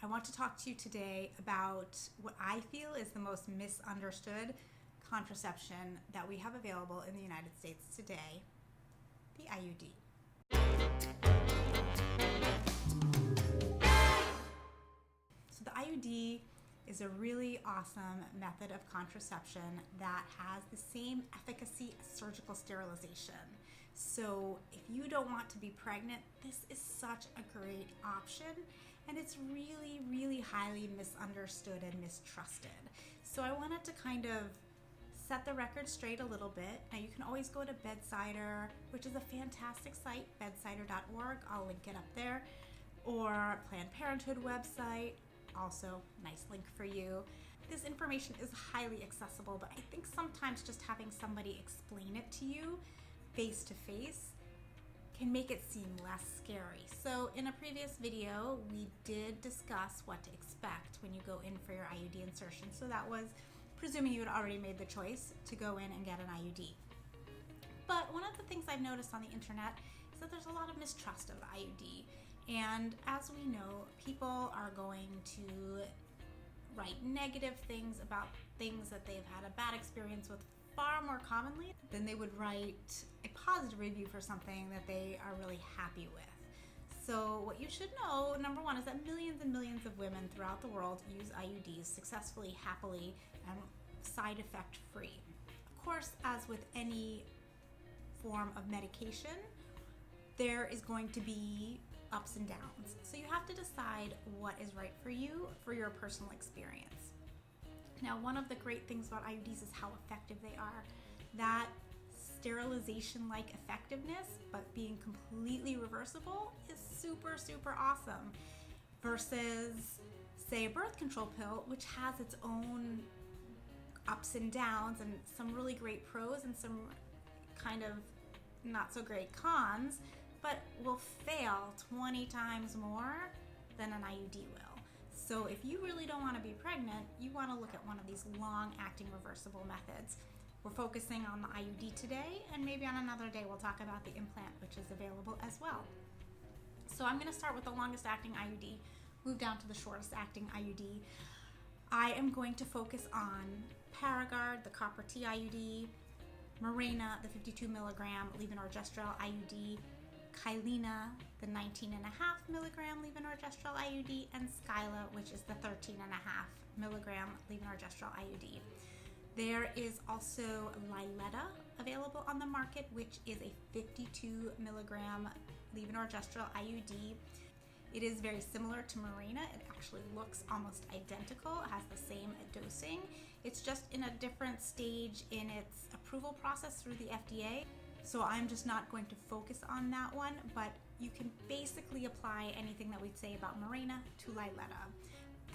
I want to talk to you today about what I feel is the most misunderstood contraception that we have available in the United States today, the IUD. So the IUD is a really awesome method of contraception that has the same efficacy as surgical sterilization. So if you don't want to be pregnant, this is such a great option, and it's really, really highly misunderstood and mistrusted. So I wanted to kind of set the record straight a little bit. Now you can always go to Bedsider, which is a fantastic site, bedsider.org. I'll link it up there, or Planned Parenthood website. Also, nice link for you. This information is highly accessible, but I think sometimes just having somebody explain it to you face to face can make it seem less scary. So in a previous video, we did discuss what to expect when you go in for your IUD insertion. So that was presuming you had already made the choice to go in and get an IUD. But one of the things I've noticed on the internet is that there's a lot of mistrust of the IUD. And as we know, people are going to write negative things about things that they've had a bad experience with far more commonly than they would write a positive review for something that they are really happy with. So what you should know, number one, is that millions and millions of women throughout the world use IUDs successfully, happily, and side effect free. Of course, as with any form of medication, there is going to be ups and downs. So you have to decide what is right for you for your personal experience. Now, one of the great things about IUDs is how effective they are. That sterilization-like effectiveness, but being completely reversible, is super, super awesome. Versus, say, a birth control pill, which has its own ups and downs and some really great pros and some kind of not so great cons, but will fail 20 times more than an IUD will. So if you really don't want to be pregnant, you want to look at one of these long-acting reversible methods. We're focusing on the IUD today, and maybe on another day we'll talk about the implant, which is available as well. So I'm going to start with the longest acting IUD, move down to the shortest acting IUD. I am going to focus on Paragard, the copper T IUD, Mirena, the 52 milligram levonorgestrel IUD, Kaleiena, the 19.5 milligram levonorgestrel IUD, and Scylla, which is the 13.5 milligram levonorgestrel IUD. There is also Kaleiena available on the market, which is a 52 milligram levonorgestrel IUD. It is very similar to Mirena. It actually looks almost identical. It has the same dosing. It's just in a different stage in its approval process through the FDA. So I'm just not going to focus on that one, but you can basically apply anything that we'd say about Mirena to Kaleiena.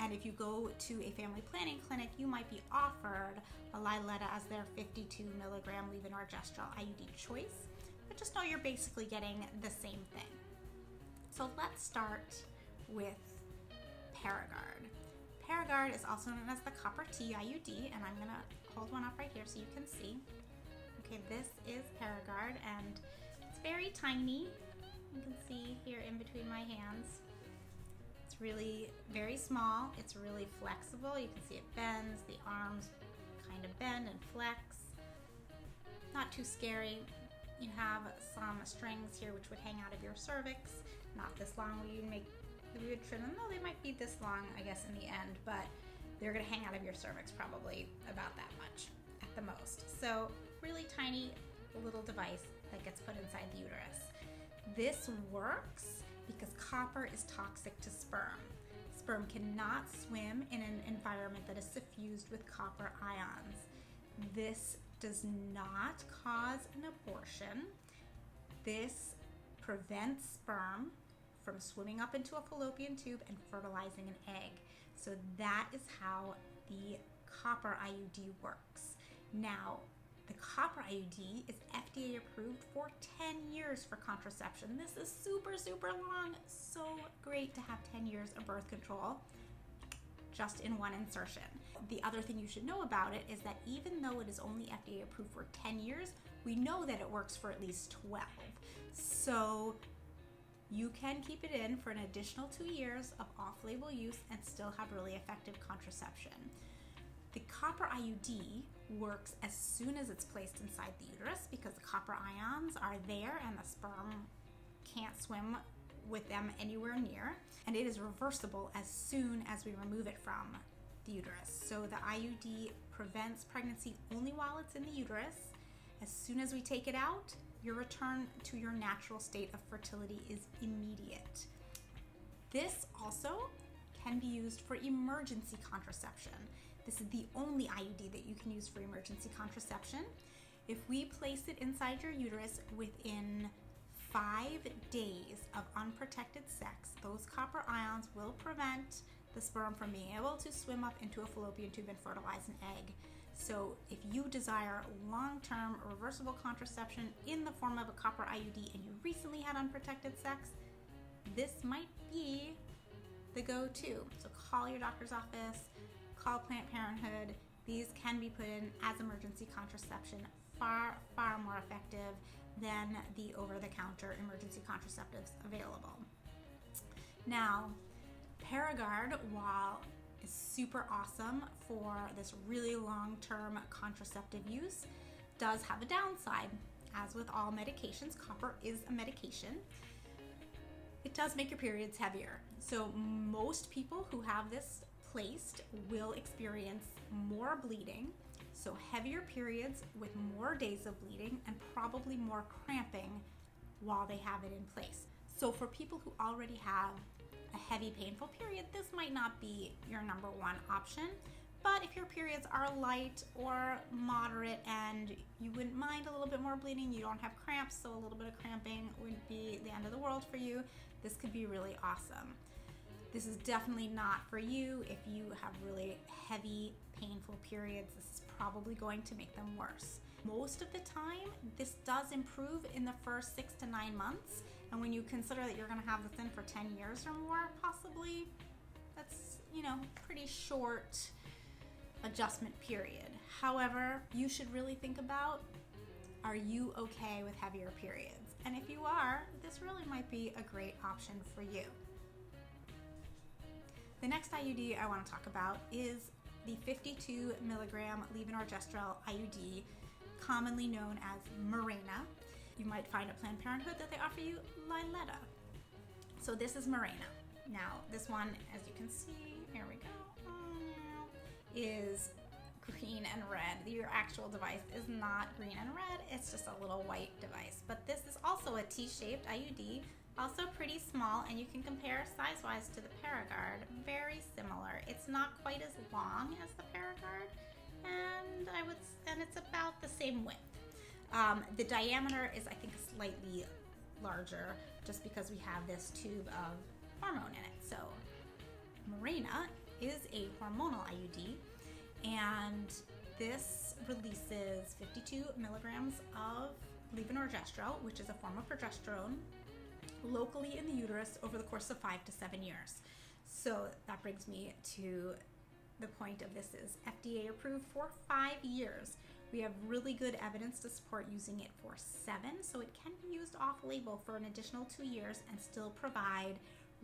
And if you go to a family planning clinic, you might be offered a Kaleiena as their 52 milligram levonorgestrel IUD choice, but just know you're basically getting the same thing. So let's start with Paragard. Paragard is also known as the copper T IUD, and I'm gonna hold one up right here so you can see. Okay, this is Paragard, and it's very tiny. You can see here in between my hands. It's really very small. It's really flexible. You can see it bends. The arms kind of bend and flex. Not too scary. You have some strings here which would hang out of your cervix. Not this long. We would trim them. No, they might be this long, I guess, in the end, but they're gonna hang out of your cervix probably about that much at the most. So really tiny little device that gets put inside the uterus. This works because copper is toxic to sperm. Sperm cannot swim in an environment that is suffused with copper ions. This does not cause an abortion. This prevents sperm from swimming up into a fallopian tube and fertilizing an egg. So that is how the copper IUD works. Now, the copper IUD is FDA approved for 10 years for contraception. This is super, super long. So great to have 10 years of birth control just in one insertion. The other thing you should know about it is that even though it is only FDA approved for 10 years, we know that it works for at least 12. So You can keep it in for an additional 2 years of off-label use and still have really effective contraception. The copper IUD works as soon as it's placed inside the uterus because the copper ions are there and the sperm can't swim with them anywhere near, and it is reversible as soon as we remove it from the uterus. So the IUD prevents pregnancy only while it's in the uterus. As soon as we take it out, your return to your natural state of fertility is immediate. This also can be used for emergency contraception. This is the only IUD that you can use for emergency contraception. If we place it inside your uterus within 5 days of unprotected sex, those copper ions will prevent the sperm from being able to swim up into a fallopian tube and fertilize an egg. So if you desire long-term reversible contraception in the form of a copper IUD and you recently had unprotected sex, this might be the go-to. So call your doctor's office, call Planned Parenthood. These can be put in as emergency contraception, far more effective than the over-the-counter emergency contraceptives available. Now, Paragard, while is super awesome for this really long-term contraceptive use, does have a downside. As with all medications, copper is a medication. It does make your periods heavier. So most people who have this placed will experience more bleeding, so heavier periods with more days of bleeding and probably more cramping while they have it in place. So for people who already have a heavy, painful period, this might not be your number one option. But if your periods are light or moderate and you wouldn't mind a little bit more bleeding, you don't have cramps, so a little bit of cramping wouldn't be the end of the world for you, this could be really awesome. This is definitely not for you. If you have really heavy, painful periods, this is probably going to make them worse. Most of the time, this does improve in the first 6 to 9 months. And when you consider that you're going to have this in for 10 years or more, possibly, that's, pretty short adjustment period. However, you should really think about, are you okay with heavier periods? And if you are, this really might be a great option for you. The next IUD I want to talk about is the 52 milligram levonorgestrel IUD, commonly known as Mirena. You might find at Planned Parenthood that they offer you Liletta. So this is Mirena. Now, this one, as you can see, here we go, is green and red. Your actual device is not green and red, it's just a little white device. But this is also a T-shaped IUD, also pretty small, and you can compare size-wise to the Paragard. Very similar. It's not quite as long as the Paragard, and it's about the same width. The diameter is, I think, slightly larger just because we have this tube of hormone in it. So Mirena is a hormonal IUD, and this releases 52 milligrams of levonorgestrel, which is a form of progesterone, locally in the uterus over the course of 5 to 7 years. So that brings me to the point of this is FDA approved for 5 years. We have really good evidence to support using it for 7, so it can be used off-label for an additional 2 years and still provide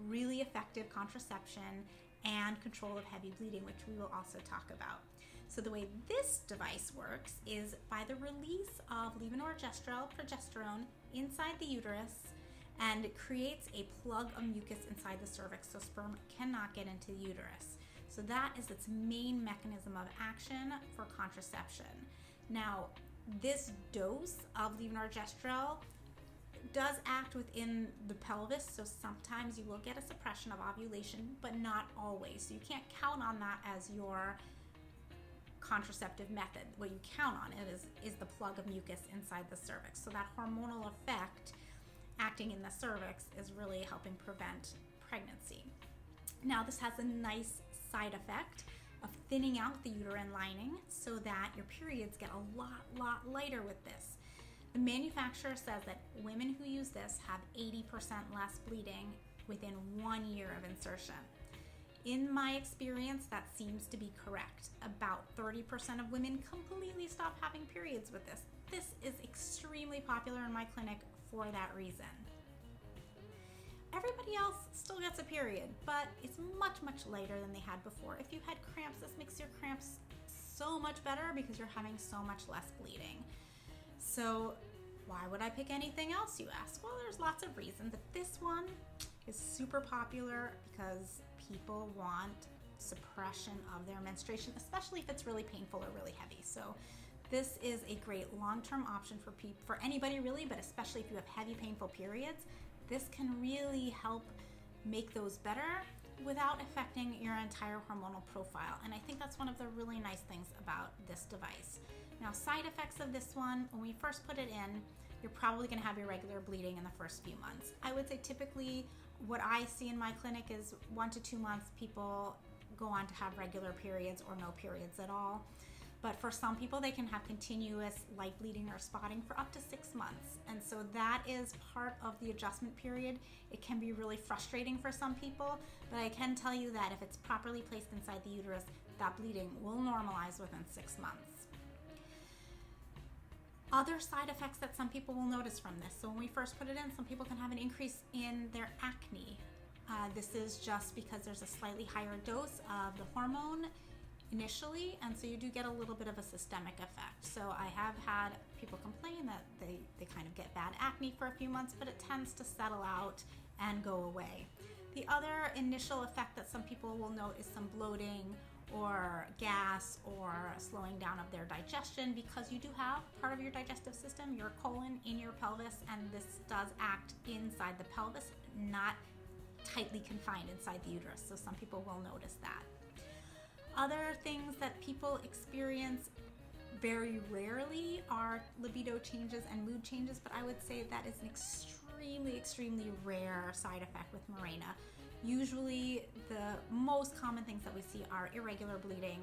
really effective contraception and control of heavy bleeding, which we will also talk about. So the way this device works is by the release of levonorgestrel progesterone inside the uterus, and it creates a plug of mucus inside the cervix so sperm cannot get into the uterus. So that is its main mechanism of action for contraception. Now, this dose of levonorgestrel does act within the pelvis, so sometimes you will get a suppression of ovulation, but not always. So you can't count on that as your contraceptive method. What you count on it is the plug of mucus inside the cervix. So that hormonal effect acting in the cervix is really helping prevent pregnancy. Now, this has a nice side effect of thinning out the uterine lining so that your periods get a lot lighter with this. The manufacturer says that women who use this have 80% less bleeding within 1 year of insertion. In my experience, that seems to be correct. About 30% of women completely stop having periods with this. This is extremely popular in my clinic for that reason. Everybody else still gets a period, but it's much, much lighter than they had before. If you had cramps, this makes your cramps so much better because you're having so much less bleeding. So why would I pick anything else, you ask? Well, there's lots of reasons, but this one is super popular because people want suppression of their menstruation, especially if it's really painful or really heavy. So this is a great long-term option for anybody really, but especially if you have heavy painful periods. This can really help make those better without affecting your entire hormonal profile. And I think that's one of the really nice things about this device. Now, side effects of this one, when we first put it in, you're probably gonna have irregular bleeding in the first few months. I would say typically what I see in my clinic is 1 to 2 months people go on to have regular periods or no periods at all. But for some people, they can have continuous light bleeding or spotting for up to 6 months. And so that is part of the adjustment period. It can be really frustrating for some people, but I can tell you that if it's properly placed inside the uterus, that bleeding will normalize within 6 months. Other side effects that some people will notice from this. So when we first put it in, some people can have an increase in their acne. This is just because there's a slightly higher dose of the hormone initially, and so you do get a little bit of a systemic effect. So I have had people complain that they kind of get bad acne for a few months, but it tends to settle out and go away. The other initial effect that some people will note is some bloating or gas or slowing down of their digestion, because you do have part of your digestive system, your colon, in your pelvis, and this does act inside the pelvis, not tightly confined inside the uterus. So some people will notice that. Other things that people experience very rarely are libido changes and mood changes, but I would say that is an extremely rare side effect with Mirena. Usually the most common things that we see are irregular bleeding,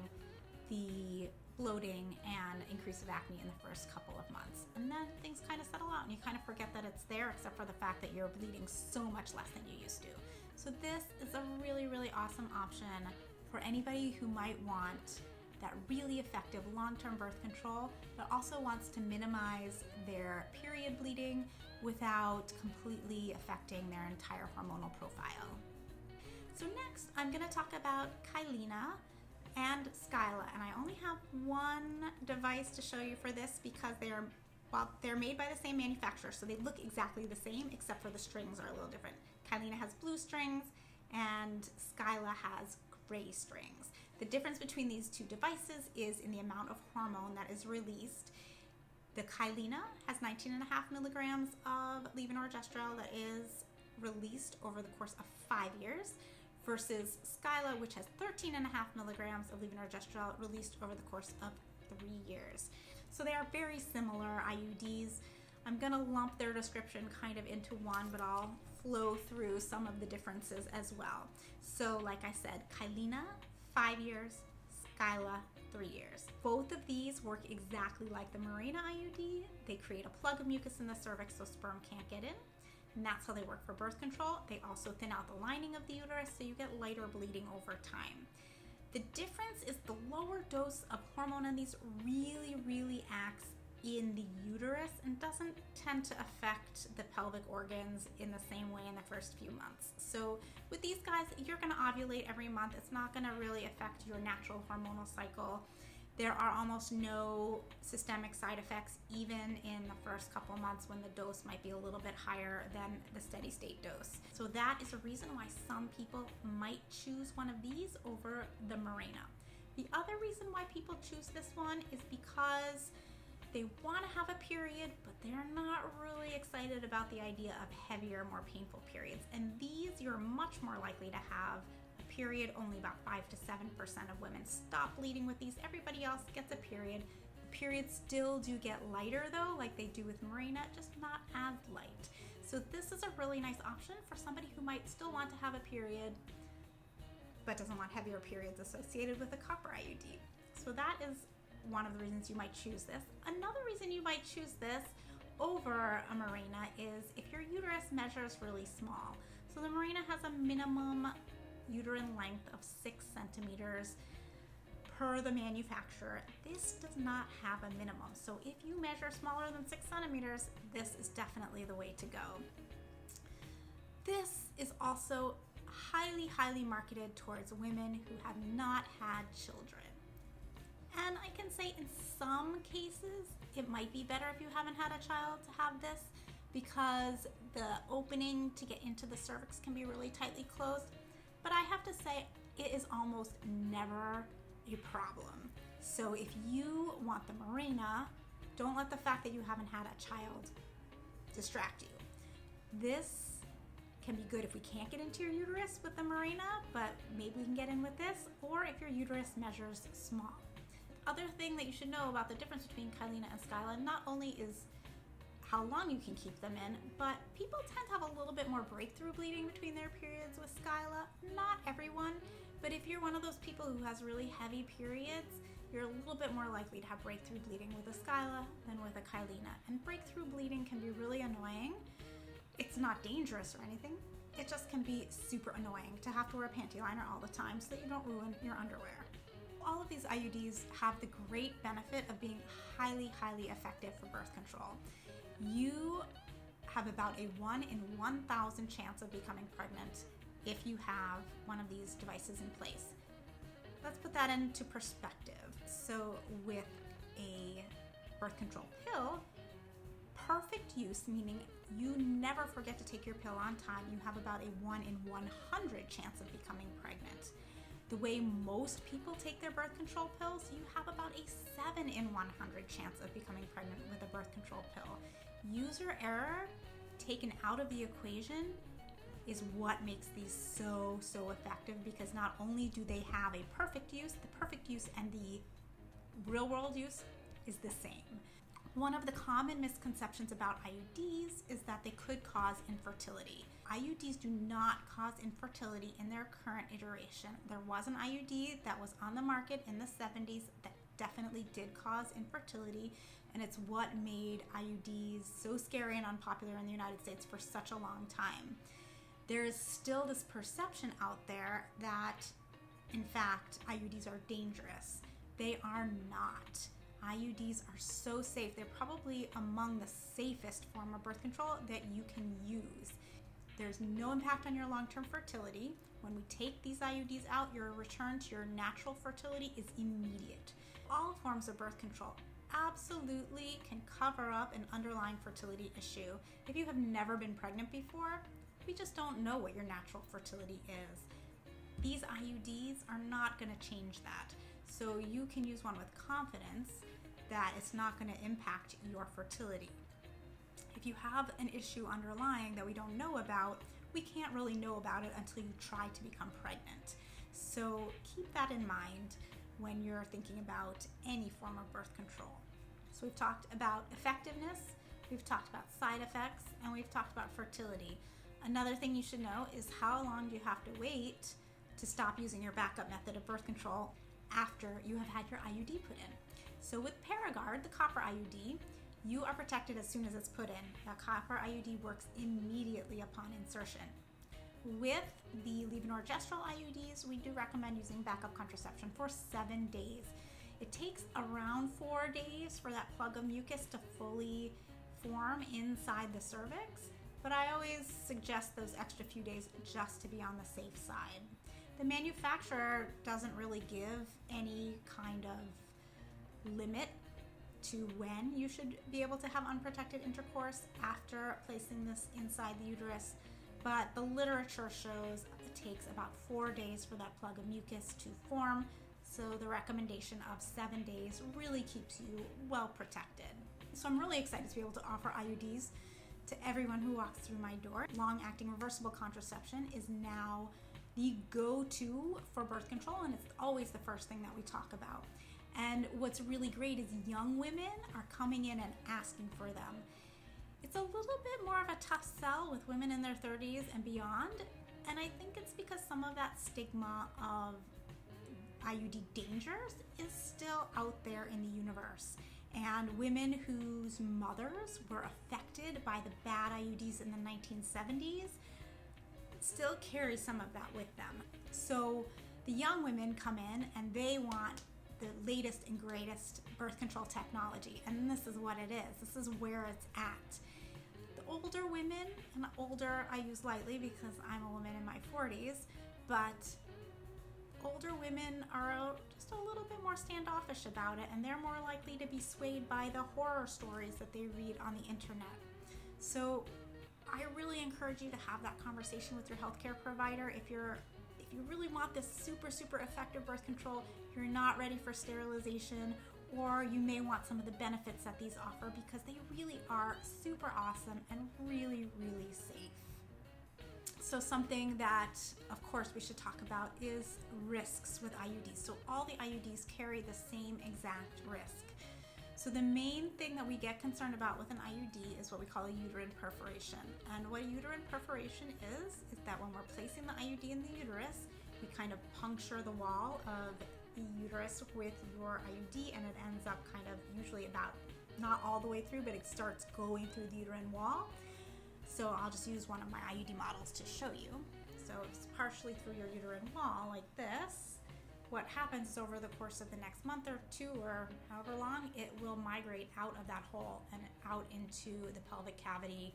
the bloating, and increase of acne in the first couple of months. And then things kind of settle out and you kind of forget that it's there, except for the fact that you're bleeding so much less than you used to. So this is a really awesome option for anybody who might want that really effective long-term birth control, but also wants to minimize their period bleeding without completely affecting their entire hormonal profile. So next, I'm gonna talk about Kaleiena and Scylla, and I only have one device to show you for this because they're made by the same manufacturer, so they look exactly the same, except for the strings are a little different. Kaleiena has blue strings and Scylla has gray strings. The difference between these two devices is in the amount of hormone that is released. The Kaleiena has 19.5 milligrams of levonorgestrel that is released over the course of 5 years, versus Scylla, which has 13.5 milligrams of levonorgestrel released over the course of 3 years. So they are very similar IUDs. I'm gonna lump their description kind of into one, but I'll flow through some of the differences as well. So like I said, Kaleiena, 5 years, Scylla, 3 years. Both of these work exactly like the Mirena IUD. They create a plug of mucus in the cervix so sperm can't get in, and that's how they work for birth control. They also thin out the lining of the uterus so you get lighter bleeding over time. The difference is the lower dose of hormone in these really acts in the uterus and doesn't tend to affect the pelvic organs in the same way in the first few months. So with these guys, you're gonna ovulate every month. It's not gonna really affect your natural hormonal cycle. There are almost no systemic side effects, even in the first couple months when the dose might be a little bit higher than the steady state dose. So that is a reason why some people might choose one of these over the Mirena. The other reason why people choose this one is because they want to have a period, but they're not really excited about the idea of heavier, more painful periods. And these, you're much more likely to have a period. Only about 5 to 7% of women stop bleeding with these. Everybody else gets a period. The periods still do get lighter though, like they do with Mirena, just not as light. So this is a really nice option for somebody who might still want to have a period, but doesn't want heavier periods associated with a copper IUD. So that is one of the reasons you might choose this. Another reason you might choose this over a Mirena is if your uterus measures really small. So the Mirena has a minimum uterine length of 6 centimeters per the manufacturer. This does not have a minimum. So if you measure smaller than 6 centimeters, this is definitely the way to go. This is also highly marketed towards women who have not had children. And I can say in some cases, it might be better if you haven't had a child to have this, because the opening to get into the cervix can be really tightly closed. But I have to say, it is almost never a problem. So if you want the Mirena, don't let the fact that you haven't had a child distract you. This can be good if we can't get into your uterus with the Mirena, but maybe we can get in with this, or if your uterus measures small. The other thing that you should know about the difference between Kaleiena and Scylla not only is how long you can keep them in, but people tend to have a little bit more breakthrough bleeding between their periods with Scylla. Not everyone, but if you're one of those people who has really heavy periods, you're a little bit more likely to have breakthrough bleeding with a Scylla than with a Kaleiena. And breakthrough bleeding can be really annoying. It's not dangerous or anything. It just can be super annoying to have to wear a panty liner all the time so that you don't ruin your underwear. All of these IUDs have the great benefit of being highly effective for birth control. You have about a 1 in 1,000 chance of becoming pregnant if you have one of these devices in place. Let's put that into perspective. So with a birth control pill, perfect use, meaning you never forget to take your pill on time, you have about a 1 in 100 chance of becoming pregnant. The way most people take their birth control pills, you have about a 7 in 100 chance of becoming pregnant with a birth control pill. User error taken out of the equation is what makes these so effective, because not only do they have a perfect use, the perfect use and the real world use is the same. One of the common misconceptions about IUDs is that they could cause infertility. IUDs do not cause infertility in their current iteration. There was an IUD that was on the market in the 70s that definitely did cause infertility, and it's what made IUDs so scary and unpopular in the United States for such a long time. There is still this perception out there that, in fact, IUDs are dangerous. They are not. IUDs are so safe. They're probably among the safest form of birth control that you can use. There's no impact on your long-term fertility. When we take these IUDs out, your return to your natural fertility is immediate. All forms of birth control absolutely can cover up an underlying fertility issue. If you have never been pregnant before, we just don't know what your natural fertility is. These IUDs are not going to change that. So you can use one with confidence that it's not going to impact your fertility. If you have an issue underlying that we don't know about, we can't really know about it until you try to become pregnant. So keep that in mind when you're thinking about any form of birth control. So we've talked about effectiveness, we've talked about side effects, and we've talked about fertility. Another thing you should know is how long do you have to wait to stop using your backup method of birth control after you have had your IUD put in. So with Paragard, the copper IUD, you are protected as soon as it's put in. The copper IUD works immediately upon insertion. With the levonorgestrel IUDs, we do recommend using backup contraception for 7 days. It takes around 4 days for that plug of mucus to fully form inside the cervix, but I always suggest those extra few days just to be on the safe side. The manufacturer doesn't really give any kind of limit to when you should be able to have unprotected intercourse after placing this inside the uterus, but the literature shows it takes about 4 days for that plug of mucus to form, so the recommendation of 7 days really keeps you well protected. So I'm really excited to be able to offer IUDs to everyone who walks through my door. Long-acting reversible contraception is now the go-to for birth control, and it's always the first thing that we talk about. And what's really great is young women are coming in and asking for them. It's a little bit more of a tough sell with women in their 30s and beyond, and I think it's because some of that stigma of IUD dangers is still out there in the universe. And women whose mothers were affected by the bad IUDs in the 1970s still carry some of that with them. So the young women come in and they want the latest and greatest birth control technology, and this is what it is. This is where it's at. The older women, and older I use lightly because I'm a woman in my 40s, but older women are just a little bit more standoffish about it, and they're more likely to be swayed by the horror stories that they read on the internet. So I really encourage you to have that conversation with your healthcare provider. If you really want this super effective birth control, you're not ready for sterilization, or you may want some of the benefits that these offer, because they really are super awesome and really safe. So something that, of course, we should talk about is risks with IUDs. So all the IUDs carry the same exact risk. So the main thing that we get concerned about with an IUD is what we call a uterine perforation. And what a uterine perforation is that when we're placing the IUD in the uterus, we kind of puncture the wall of the uterus with your IUD, and it ends up kind of usually about, not all the way through, but it starts going through the uterine wall. So I'll just use one of my IUD models to show you. So it's partially through your uterine wall like this. What happens is over the course of the next month or two, or however long, it will migrate out of that hole and out into the pelvic cavity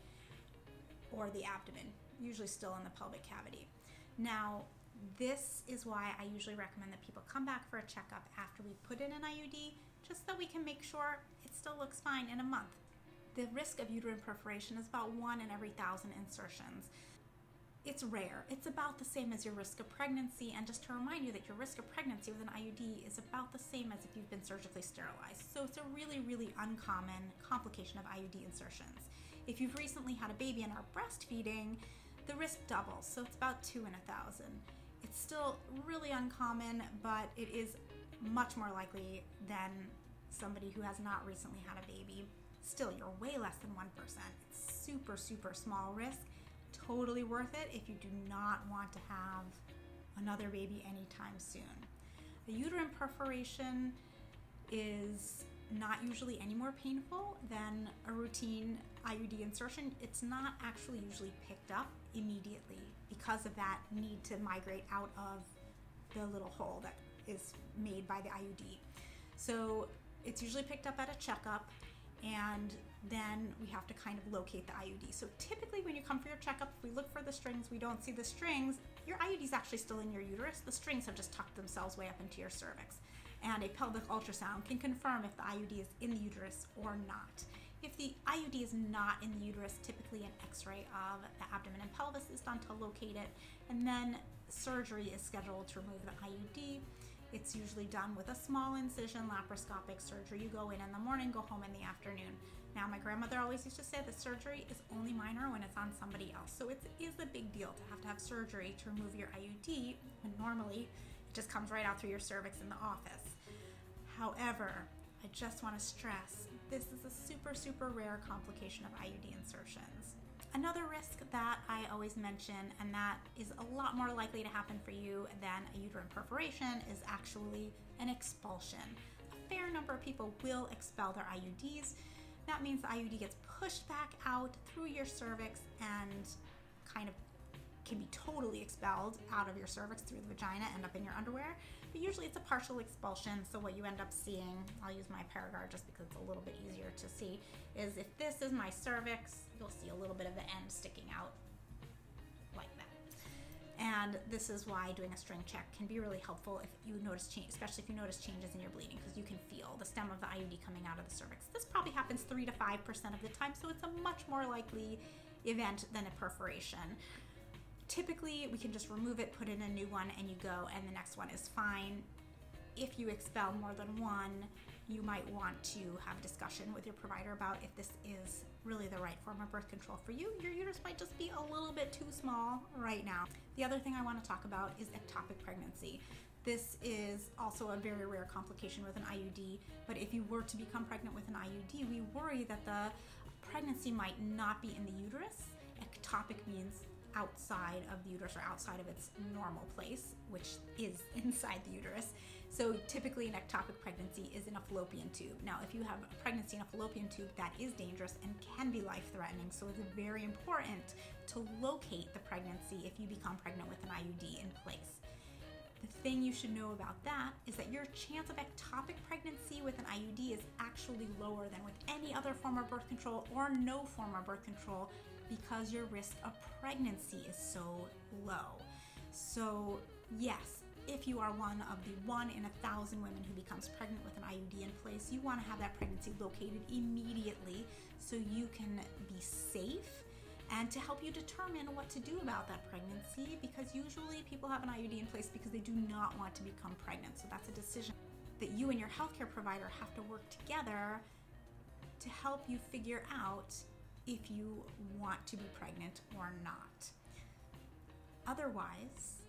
or the abdomen, usually still in the pelvic cavity. Now, this is why I usually recommend that people come back for a checkup after we put in an IUD, just so we can make sure it still looks fine in a month. The risk of uterine perforation is about 1 in every 1,000 insertions. It's rare. It's about the same as your risk of pregnancy, and just to remind you that your risk of pregnancy with an IUD is about the same as if you've been surgically sterilized. So it's a really uncommon complication of IUD insertions. If you've recently had a baby and are breastfeeding, the risk doubles, so it's about 2 in 1,000. It's still really uncommon, but it is much more likely than somebody who has not recently had a baby. Still, you're way less than 1%. It's super small risk. Totally worth it if you do not want to have another baby anytime soon. A uterine perforation is not usually any more painful than a routine IUD insertion. It's not actually usually picked up immediately because of that need to migrate out of the little hole that is made by the IUD. So it's usually picked up at a checkup, and then we have to kind of locate the IUD. So typically when you come for your checkup, if we look for the strings, we don't see the strings, your IUD is actually still in your uterus. The strings have just tucked themselves way up into your cervix. And a pelvic ultrasound can confirm if the IUD is in the uterus or not. If the IUD is not in the uterus, typically an x-ray of the abdomen and pelvis is done to locate it, and then surgery is scheduled to remove the IUD. It's usually done with a small incision, laparoscopic surgery. You go in the morning, go home in the afternoon. Now, my grandmother always used to say that surgery is only minor when it's on somebody else. So it is a big deal to have surgery to remove your IUD, when normally it just comes right out through your cervix in the office. However, I just want to stress, this is a super rare complication of IUD insertions. Another risk that I always mention, and that is a lot more likely to happen for you than a uterine perforation, is actually an expulsion. A fair number of people will expel their IUDs. That means the IUD gets pushed back out through your cervix and kind of can be totally expelled out of your cervix through the vagina, end up in your underwear. But usually it's a partial expulsion, so what you end up seeing, I'll use my Paragard just because it's a little bit easier to see, is if this is my cervix, you'll see a little bit of the end sticking out like that. And this is why doing a string check can be really helpful if you notice change, especially if you notice changes in your bleeding, because you can feel the stem of the IUD coming out of the cervix. This probably happens 3 to 5% of the time, so it's a much more likely event than a perforation. Typically, we can just remove it, put in a new one, and you go, and the next one is fine. If you expel more than one, you might want to have a discussion with your provider about if this is really the right form of birth control for you. Your uterus might just be a little bit too small right now. The other thing I want to talk about is ectopic pregnancy. This is also a very rare complication with an IUD, but if you were to become pregnant with an IUD, we worry that the pregnancy might not be in the uterus. Ectopic means outside of the uterus or outside of its normal place, which is inside the uterus. So typically an ectopic pregnancy is in a fallopian tube. Now, if you have a pregnancy in a fallopian tube, that is dangerous and can be life-threatening. So it's very important to locate the pregnancy if you become pregnant with an IUD in place. The thing you should know about that is that your chance of ectopic pregnancy with an IUD is actually lower than with any other form of birth control or no form of birth control, because your risk of pregnancy is so low. So yes, if you are one of the 1 in 1,000 women who becomes pregnant with an IUD in place, you want to have that pregnancy located immediately so you can be safe and to help you determine what to do about that pregnancy, because usually people have an IUD in place because they do not want to become pregnant. So that's a decision that you and your healthcare provider have to work together to help you figure out if you want to be pregnant or not. Otherwise,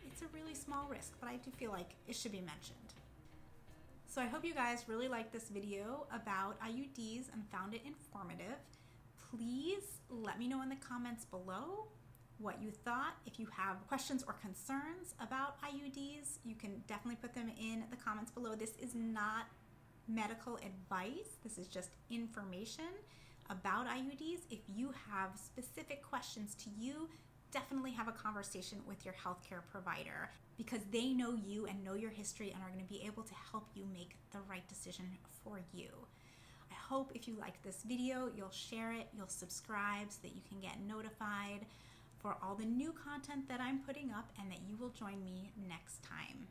it's a really small risk, but I do feel like it should be mentioned. So I hope you guys really liked this video about IUDs and found it informative. Please let me know in the comments below what you thought. If you have questions or concerns about IUDs, you can definitely put them in the comments below. This is not medical advice. This is just information about IUDs. If you have specific questions to you, definitely have a conversation with your healthcare provider, because they know you and know your history and are going to be able to help you make the right decision for you. I hope if you liked this video, you'll share it, you'll subscribe so that you can get notified for all the new content that I'm putting up, and that you will join me next time.